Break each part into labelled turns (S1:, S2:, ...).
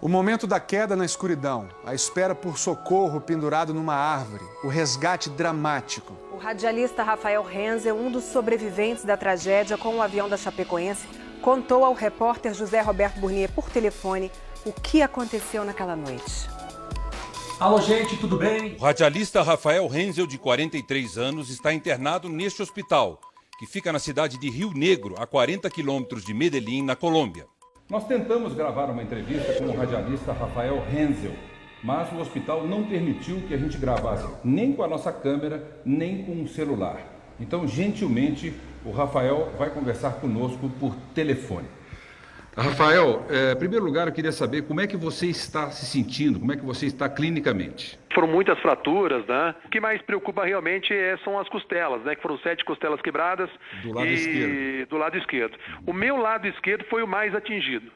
S1: O momento da queda na escuridão, a espera por socorro pendurado numa árvore, o resgate dramático.
S2: O radialista Rafael Renzel, um dos sobreviventes da tragédia com o avião da Chapecoense, contou ao repórter José Roberto Burnier por telefone o que aconteceu naquela noite.
S3: Alô, gente, tudo bem?
S4: O radialista Rafael Renzel, de 43 anos, está internado neste hospital, que fica na cidade de Rio Negro, a 40 quilômetros de Medellín, na Colômbia.
S3: Nós tentamos gravar uma entrevista com o radialista Rafael Renzel, mas o hospital não permitiu que a gente gravasse nem com a nossa câmera, nem com um celular. Então, gentilmente, o Rafael vai conversar conosco por telefone. Rafael, em primeiro lugar, eu queria saber como é que você está se sentindo, como é que você está clinicamente.
S5: Foram muitas fraturas, né? O que mais preocupa realmente são as costelas, né? Que foram 7 costelas quebradas
S3: do lado esquerdo.
S5: Do lado esquerdo. O meu lado esquerdo foi o mais atingido.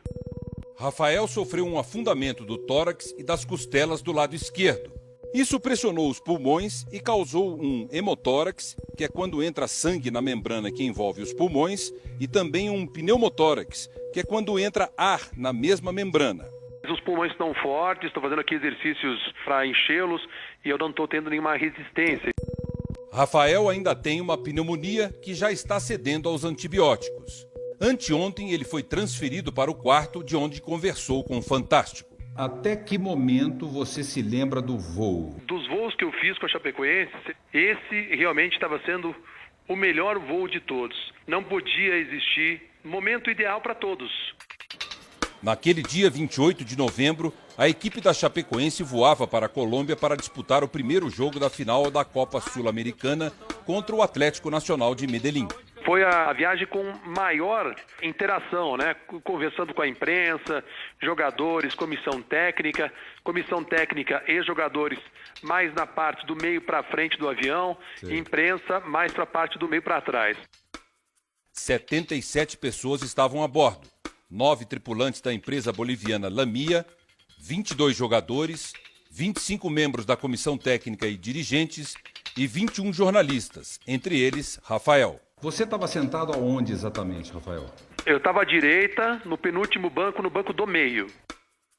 S4: Rafael sofreu um afundamento do tórax e das costelas do lado esquerdo. Isso pressionou os pulmões e causou um hemotórax, que é quando entra sangue na membrana que envolve os pulmões, e também um pneumotórax, que é quando entra ar na mesma membrana.
S5: Os pulmões estão fortes, estou fazendo aqui exercícios para enchê-los e eu não estou tendo nenhuma resistência.
S4: Rafael ainda tem uma pneumonia que já está cedendo aos antibióticos. Anteontem ele foi transferido para o quarto de onde conversou com o Fantástico.
S3: Até que momento você se lembra do voo?
S5: Dos voos que eu fiz com a Chapecoense, esse realmente estava sendo o melhor voo de todos. Não podia existir momento ideal para todos.
S4: Naquele dia 28 de novembro, a equipe da Chapecoense voava para a Colômbia para disputar o primeiro jogo da final da Copa Sul-Americana contra o Atlético Nacional de Medellín.
S5: Foi a viagem com maior interação, né? Conversando com a imprensa, jogadores, comissão técnica e jogadores mais na parte do meio para frente do avião, e imprensa mais para a parte do meio para trás.
S4: 77 pessoas estavam a bordo, 9 tripulantes da empresa boliviana Lamia, 22 jogadores, 25 membros da comissão técnica e dirigentes e 21 jornalistas, entre eles Rafael.
S3: Você estava sentado aonde exatamente, Rafael?
S5: Eu estava à direita, no penúltimo banco, no banco do meio.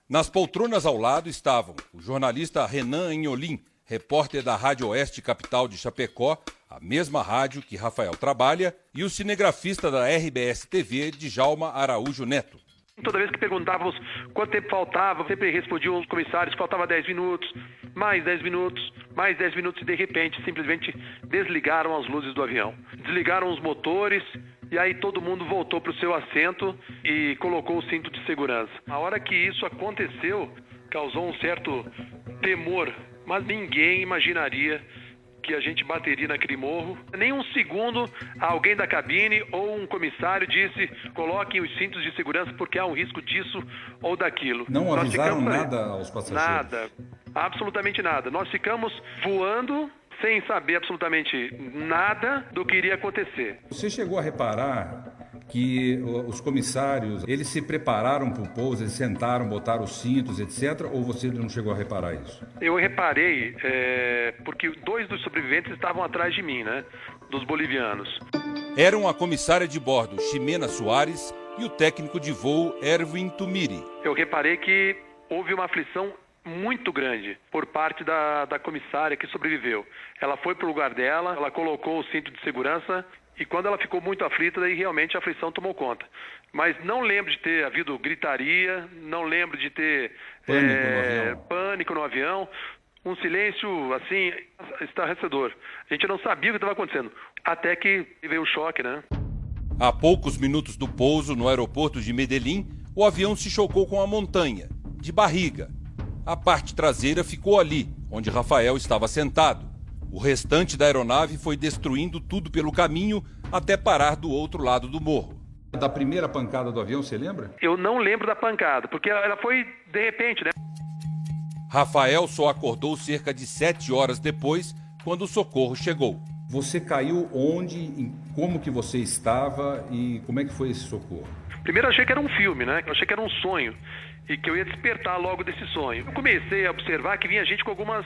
S4: Nas poltronas ao lado estavam o jornalista Renan Enholim, repórter da Rádio Oeste Capital de Chapecó, a mesma rádio que Rafael trabalha, e o cinegrafista da RBS TV, Djalma Araújo Neto.
S5: Toda vez que perguntávamos quanto tempo faltava, sempre respondiam os comissários que faltava 10 minutos, mais 10 minutos, mais 10 minutos, e de repente simplesmente desligaram as luzes do avião. Desligaram os motores e aí todo mundo voltou para o seu assento e colocou o cinto de segurança. A hora que isso aconteceu, causou um certo temor, mas ninguém imaginaria que a gente bateria naquele morro. Nem um segundo alguém da cabine ou um comissário disse: coloquem os cintos de segurança porque há um risco disso ou daquilo.
S3: Não avisaram nada aos passageiros?
S5: Nada, absolutamente nada. Nós ficamos voando sem saber absolutamente nada do que iria acontecer.
S3: Você chegou a reparar que os comissários, eles se prepararam para o pouso, eles sentaram, botaram os cintos, etc., ou você não chegou a reparar isso?
S5: Eu reparei, porque 2 dos sobreviventes estavam atrás de mim, né, dos bolivianos.
S4: Eram a comissária de bordo, Ximena Soares, e o técnico de voo, Erwin Tumiri.
S5: Eu reparei que houve uma aflição muito grande por parte da comissária que sobreviveu. Ela foi para o lugar dela, ela colocou o cinto de segurança, e quando ela ficou muito aflita, daí realmente a aflição tomou conta. Mas não lembro de ter havido gritaria, não lembro de ter pânico no avião. Um silêncio, assim, estarrecedor. A gente não sabia o que estava acontecendo, até que veio o choque, né?
S4: A poucos minutos do pouso no aeroporto de Medellín, o avião se chocou com a montanha, de barriga. A parte traseira ficou ali, onde Rafael estava sentado. O restante da aeronave foi destruindo tudo pelo caminho até parar do outro lado do morro.
S3: Da primeira pancada do avião, você lembra?
S5: Eu não lembro da pancada, porque ela foi de repente, né?
S4: Rafael só acordou cerca de 7 horas depois, quando o socorro chegou.
S3: Você caiu onde, como que você estava e como é que foi esse socorro?
S5: Primeiro eu achei que era um filme, né? Eu achei que era um sonho e que eu ia despertar logo desse sonho. Eu comecei a observar que vinha gente com algumas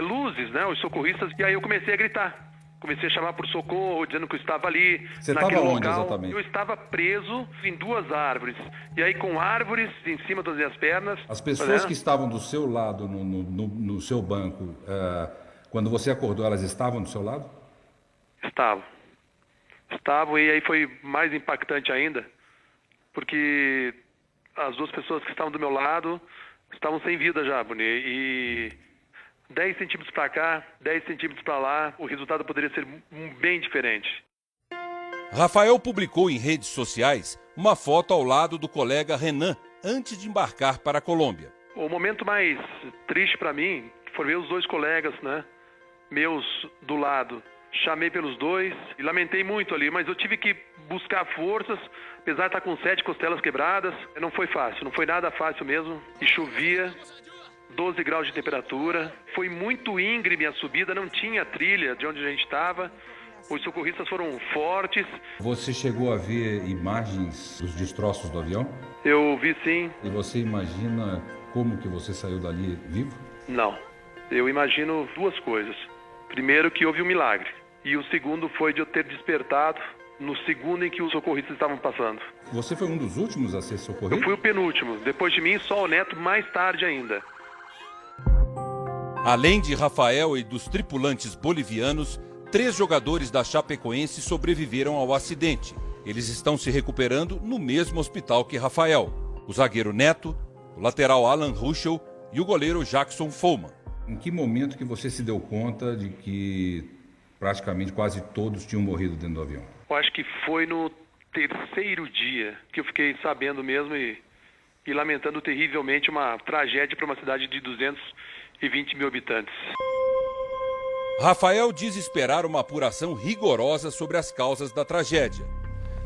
S5: luzes, né? Os socorristas, e aí eu comecei a gritar. Comecei a chamar por socorro, dizendo que eu estava ali,
S3: Você
S5: naquele
S3: estava onde
S5: local.
S3: exatamente?
S5: Eu estava preso em 2 árvores. E aí, com árvores em cima das minhas pernas...
S3: As pessoas que estavam do seu lado, no seu banco, quando você acordou, elas estavam do seu lado?
S5: Estavam, e aí foi mais impactante ainda, porque as 2 pessoas que estavam do meu lado estavam sem vida já, Boni, e 10 centímetros para cá, 10 centímetros para lá, o resultado poderia ser bem diferente.
S4: Rafael publicou em redes sociais uma foto ao lado do colega Renan antes de embarcar para a Colômbia.
S5: O momento mais triste para mim foi ver os 2 colegas, né, meus do lado. Chamei pelos 2 e lamentei muito ali, mas eu tive que buscar forças, apesar de estar com 7 costelas quebradas. Não foi fácil, não foi nada fácil mesmo. E chovia, 12 graus de temperatura. Foi muito íngreme a subida, não tinha trilha de onde a gente estava. Os socorristas foram fortes.
S3: Você chegou a ver imagens dos destroços do avião?
S5: Eu vi sim.
S3: E você imagina como que você saiu dali vivo?
S5: Não. Eu imagino 2 coisas. Primeiro, que houve um milagre. E o segundo foi de eu ter despertado no segundo em que os socorristas estavam passando.
S3: Você foi um dos últimos a ser socorrido?
S5: Eu fui o penúltimo. Depois de mim, só o Neto mais tarde ainda.
S4: Além de Rafael e dos tripulantes bolivianos, 3 jogadores da Chapecoense sobreviveram ao acidente. Eles estão se recuperando no mesmo hospital que Rafael. O zagueiro Neto, o lateral Alan Ruschel e o goleiro Jackson Follman.
S3: Em que momento que você se deu conta de que praticamente quase todos tinham morrido dentro do avião?
S5: Eu acho que foi no 3º dia que eu fiquei sabendo mesmo e lamentando terrivelmente uma tragédia para uma cidade de 220 mil habitantes.
S4: Rafael diz esperar uma apuração rigorosa sobre as causas da tragédia.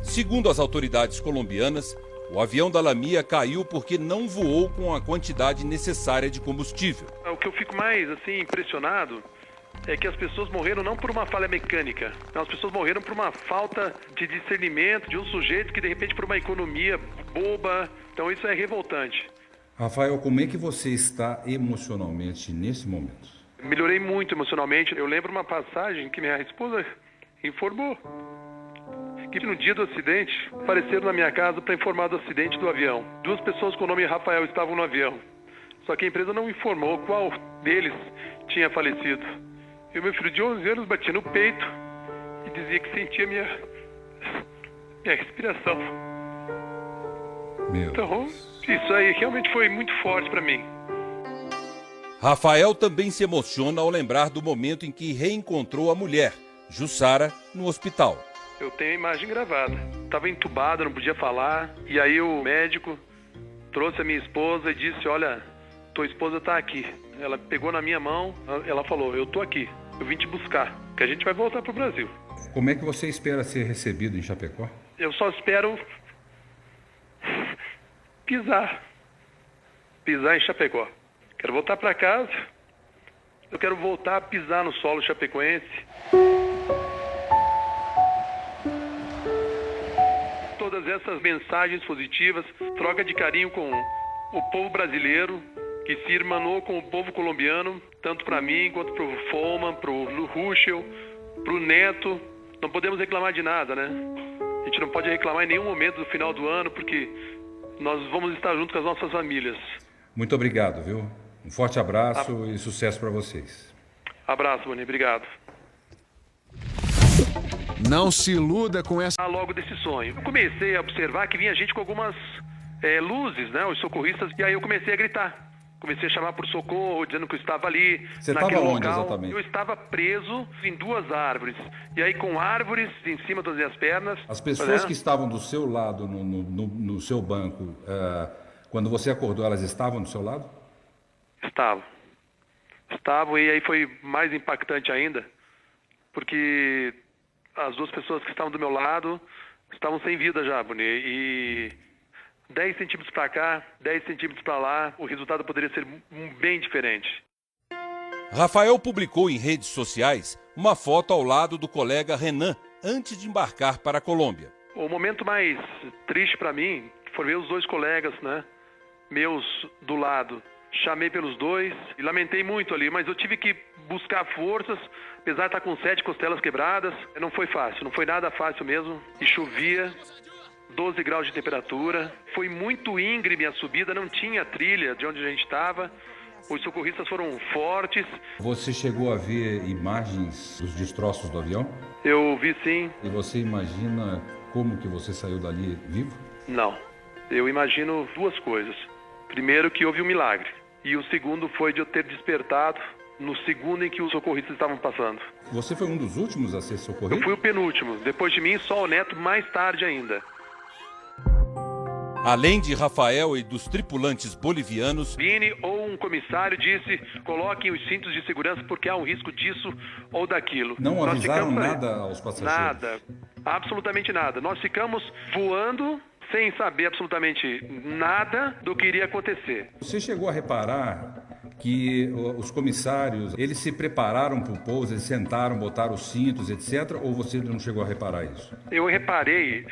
S4: Segundo as autoridades colombianas, o avião da Lamia caiu porque não voou com a quantidade necessária de combustível.
S5: O que eu fico mais impressionado é que as pessoas morreram não por uma falha mecânica, não, as pessoas morreram por uma falta de discernimento de um sujeito que de repente por uma economia boba, então isso é revoltante.
S3: Rafael, como é que você está emocionalmente nesse momento?
S5: Melhorei muito emocionalmente. Eu lembro uma passagem que minha esposa informou que no dia do acidente apareceram na minha casa para informar do acidente do avião. 2 pessoas com o nome Rafael estavam no avião, só que a empresa não informou qual deles tinha falecido. E o meu filho de 11 anos batia no peito e dizia que sentia minha respiração. Então, isso aí realmente foi muito forte para mim.
S4: Rafael também se emociona ao lembrar do momento em que reencontrou a mulher, Jussara, no hospital.
S5: Eu tenho a imagem gravada. Estava entubada, não podia falar. E aí o médico trouxe a minha esposa e disse, olha, tua esposa está aqui. Ela pegou na minha mão, ela falou, eu estou aqui. Eu vim te buscar, que a gente vai voltar para o Brasil.
S3: Como é que você espera ser recebido em Chapecó?
S5: Eu só espero pisar em Chapecó. Quero voltar para casa, eu quero voltar a pisar no solo chapecoense. Todas essas mensagens positivas, troca de carinho com o povo brasileiro, que se irmanou com o povo colombiano, tanto para mim quanto para o Follman, para o Ruschel, para o Neto. Não podemos reclamar de nada, né? A gente não pode reclamar em nenhum momento do final do ano, porque nós vamos estar junto com as nossas famílias.
S3: Muito obrigado, viu? Um forte abraço e sucesso para vocês.
S5: Abraço, Boni. Obrigado.
S1: Não se iluda com essa...
S5: Logo desse sonho. Eu comecei a observar que vinha gente com algumas luzes, né? Os socorristas. E aí eu comecei a gritar. Comecei a chamar por socorro, dizendo que eu estava ali,
S3: Você
S5: naquele
S3: estava onde
S5: local.
S3: exatamente?
S5: Eu estava preso em 2 árvores. E aí com árvores em cima das minhas pernas.
S3: As pessoas que estavam do seu lado, no seu banco, quando você acordou, elas estavam do seu lado?
S5: Estavam, e aí foi mais impactante ainda, porque as 2 pessoas que estavam do meu lado estavam sem vida já, Boni, e 10 centímetros para cá, 10 centímetros para lá, o resultado poderia ser bem diferente.
S4: Rafael publicou em redes sociais uma foto ao lado do colega Renan antes de embarcar para a Colômbia.
S5: O momento mais triste para mim foi ver os 2 colegas, né, meus do lado. Chamei pelos 2 e lamentei muito ali, mas eu tive que buscar forças, apesar de estar com 7 costelas quebradas. Não foi fácil, não foi nada fácil mesmo. E chovia, 12 graus de temperatura. Foi muito íngreme a subida, não tinha trilha de onde a gente estava. Os socorristas foram fortes.
S3: Você chegou a ver imagens dos destroços do avião?
S5: Eu vi sim.
S3: E você imagina como que você saiu dali vivo?
S5: Não. Eu imagino 2 coisas. Primeiro, que houve um milagre. E o segundo foi de eu ter despertado no segundo em que os socorristas estavam passando.
S3: Você foi um dos últimos a ser socorrido?
S5: Eu fui o penúltimo. Depois de mim, só o Neto, mais tarde ainda.
S4: Além de Rafael e dos tripulantes bolivianos,
S5: Vini ou um comissário disse: coloquem os cintos de segurança porque há um risco disso ou daquilo.
S3: Não avisaram
S5: ficamos...
S3: nada aos passageiros?
S5: Nada, absolutamente nada. Nós ficamos voando sem saber absolutamente nada do que iria acontecer.
S3: Você chegou a reparar que os comissários, eles se prepararam para o pouso, eles sentaram, botaram os cintos, etc., ou você não chegou a reparar isso?
S5: Eu reparei,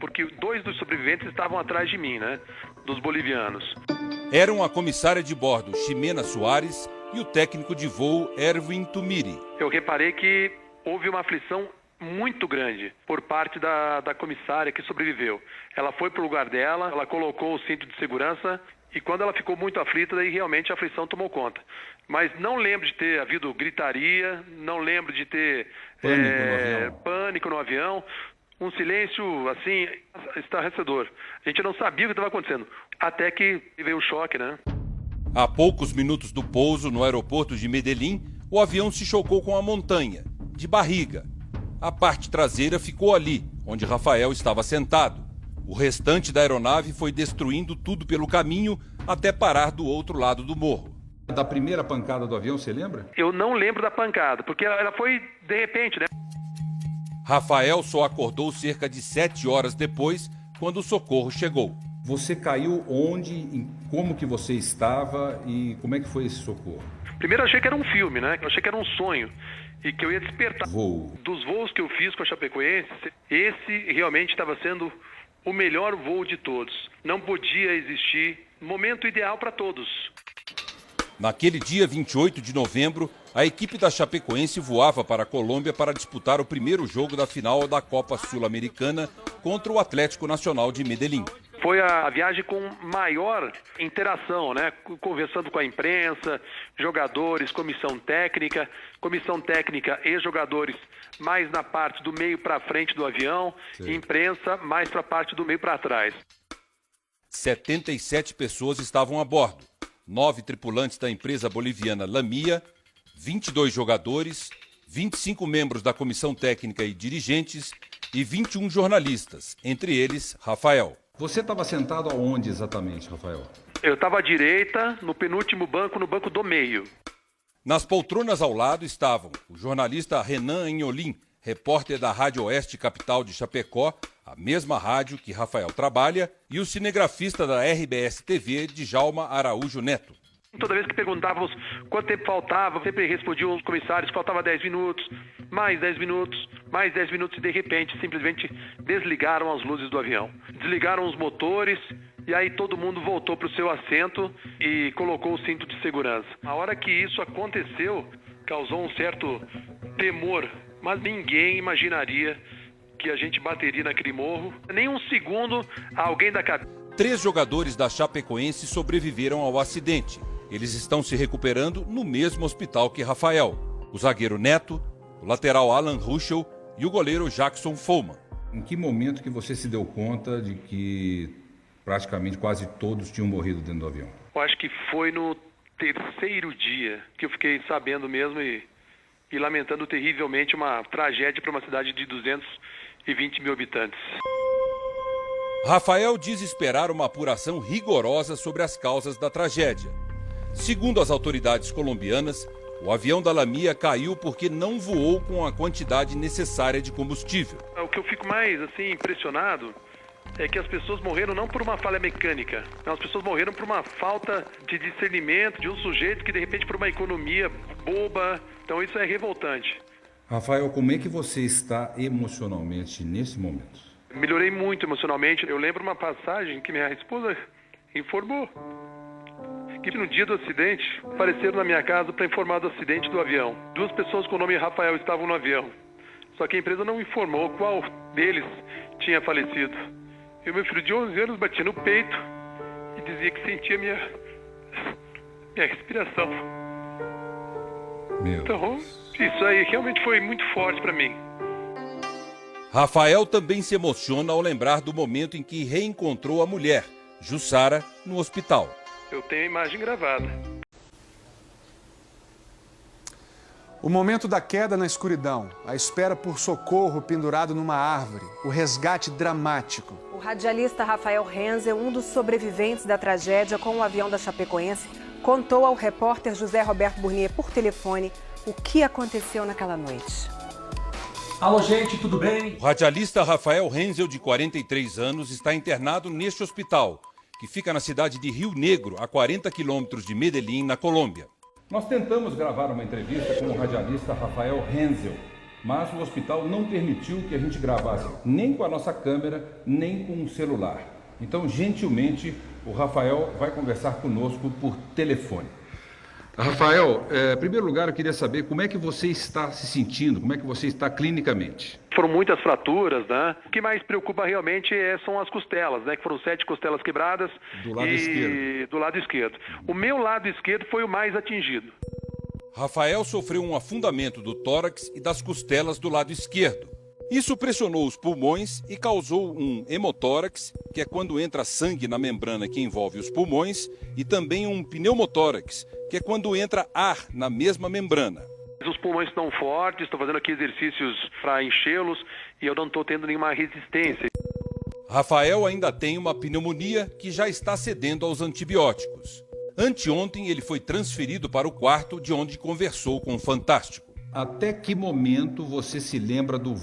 S5: porque 2 dos sobreviventes estavam atrás de mim, né, dos bolivianos.
S4: eram a comissária de bordo, Ximena Soares, e o técnico de voo, Erwin Tumiri.
S5: Eu reparei que houve uma aflição muito grande por parte da comissária que sobreviveu. Ela foi para o lugar dela, ela colocou o cinto de segurança e quando ela ficou muito aflita, daí realmente a aflição tomou conta. Mas não lembro de ter havido gritaria, não lembro de ter pânico no avião. Um silêncio, assim, estarrecedor. A gente não sabia o que estava acontecendo, até que veio o choque, né?
S4: A poucos minutos do pouso no aeroporto de Medellín, o avião se chocou com a montanha, de barriga. A parte traseira ficou ali, onde Rafael estava sentado. O restante da aeronave foi destruindo tudo pelo caminho até parar do outro lado do morro.
S3: Da primeira pancada do avião, você lembra?
S5: Eu não lembro da pancada, porque ela foi de repente, né?
S4: Rafael só acordou cerca de 7 horas depois, quando o socorro chegou.
S3: Você caiu onde, como que você estava e como é que foi esse socorro?
S5: Primeiro eu achei que era um filme, né? Eu achei que era um sonho e que eu ia despertar.
S3: Voo.
S5: Dos voos que eu fiz com a Chapecoense, esse realmente estava sendo o melhor voo de todos. Não podia existir momento ideal para todos.
S4: Naquele dia 28 de novembro, a equipe da Chapecoense voava para a Colômbia para disputar o primeiro jogo da final da Copa Sul-Americana contra o Atlético Nacional de Medellín.
S5: Foi a viagem com maior interação, né? Conversando com a imprensa, jogadores, comissão técnica e jogadores mais na parte do meio para frente do avião, e imprensa mais para a parte do meio para trás.
S4: 77 pessoas estavam a bordo, 9 tripulantes da empresa boliviana Lamia, 22 jogadores, 25 membros da comissão técnica e dirigentes e 21 jornalistas, entre eles Rafael.
S3: Você estava sentado aonde exatamente, Rafael?
S5: Eu estava à direita, no penúltimo banco, no banco do meio.
S4: Nas poltronas ao lado estavam o jornalista Renan Anholim, repórter da Rádio Oeste Capital de Chapecó, a mesma rádio que Rafael trabalha, e o cinegrafista da RBS TV, Djalma Araújo Neto.
S5: Toda vez que perguntávamos quanto tempo faltava, sempre respondiam os comissários que faltava 10 minutos, mais 10 minutos, mais 10 minutos, e de repente simplesmente desligaram as luzes do avião. Desligaram os motores e aí todo mundo voltou para o seu assento e colocou o cinto de segurança. A hora que isso aconteceu, causou um certo temor, mas ninguém imaginaria que a gente bateria naquele morro. Nem um segundo, alguém da cabeça.
S4: 3 jogadores da Chapecoense sobreviveram ao acidente. Eles estão se recuperando no mesmo hospital que Rafael. O zagueiro Neto, o lateral Alan Ruschel e o goleiro Jackson Follman.
S3: Em que momento que você se deu conta de que praticamente quase todos tinham morrido dentro do avião?
S5: Eu acho que foi no terceiro dia que eu fiquei sabendo mesmo e lamentando terrivelmente uma tragédia para uma cidade de 220 mil habitantes.
S4: Rafael diz esperar uma apuração rigorosa sobre as causas da tragédia. Segundo as autoridades colombianas, o avião da Lamia caiu porque não voou com a quantidade necessária de combustível.
S5: O que eu fico mais impressionado é que as pessoas morreram não por uma falha mecânica, não, as pessoas morreram por uma falta de discernimento de um sujeito que de repente por uma economia boba, então isso é revoltante.
S3: Rafael, como é que você está emocionalmente nesse momento?
S5: Melhorei muito emocionalmente. Eu lembro uma passagem que minha esposa informou que no dia do acidente apareceram na minha casa para informar do acidente do avião. 2 pessoas com o nome Rafael estavam no avião. Só que a empresa não informou qual deles tinha falecido. E o meu filho de 11 anos batia no peito e dizia que sentia minha respiração. Então, isso aí realmente foi muito forte para mim.
S4: Rafael também se emociona ao lembrar do momento em que reencontrou a mulher, Jussara, no hospital.
S5: Eu tenho a imagem gravada.
S1: O momento da queda na escuridão, a espera por socorro pendurado numa árvore, o resgate dramático.
S2: O radialista Rafael Renzel, um dos sobreviventes da tragédia com o avião da Chapecoense, contou ao repórter José Roberto Burnier por telefone o que aconteceu naquela noite.
S6: Alô, gente, tudo bem?
S4: O radialista Rafael Renzel, de 43 anos, está internado neste hospital, que fica na cidade de Rio Negro, a 40 quilômetros de Medellín, na Colômbia.
S3: Nós tentamos gravar uma entrevista com o radialista Rafael Renzel, mas o hospital não permitiu que a gente gravasse nem com a nossa câmera, nem com um celular. Então, gentilmente, o Rafael vai conversar conosco por telefone. Rafael, em primeiro lugar, eu queria saber como é que você está se sentindo, como é que você está clinicamente.
S5: Foram muitas fraturas, né? O que mais preocupa realmente são as costelas, né? Que foram 7 costelas quebradas
S3: Do lado esquerdo.
S5: Do lado esquerdo. O meu lado esquerdo foi o mais atingido.
S4: Rafael sofreu um afundamento do tórax e das costelas do lado esquerdo. Isso pressionou os pulmões e causou um hemotórax, que é quando entra sangue na membrana que envolve os pulmões, e também um pneumotórax, que é quando entra ar na mesma membrana.
S5: Os pulmões estão fortes, estou fazendo aqui exercícios para enchê-los e eu não estou tendo nenhuma resistência.
S4: Rafael ainda tem uma pneumonia que já está cedendo aos antibióticos. Anteontem ele foi transferido para o quarto de onde conversou com o Fantástico.
S3: Até que momento você se lembra do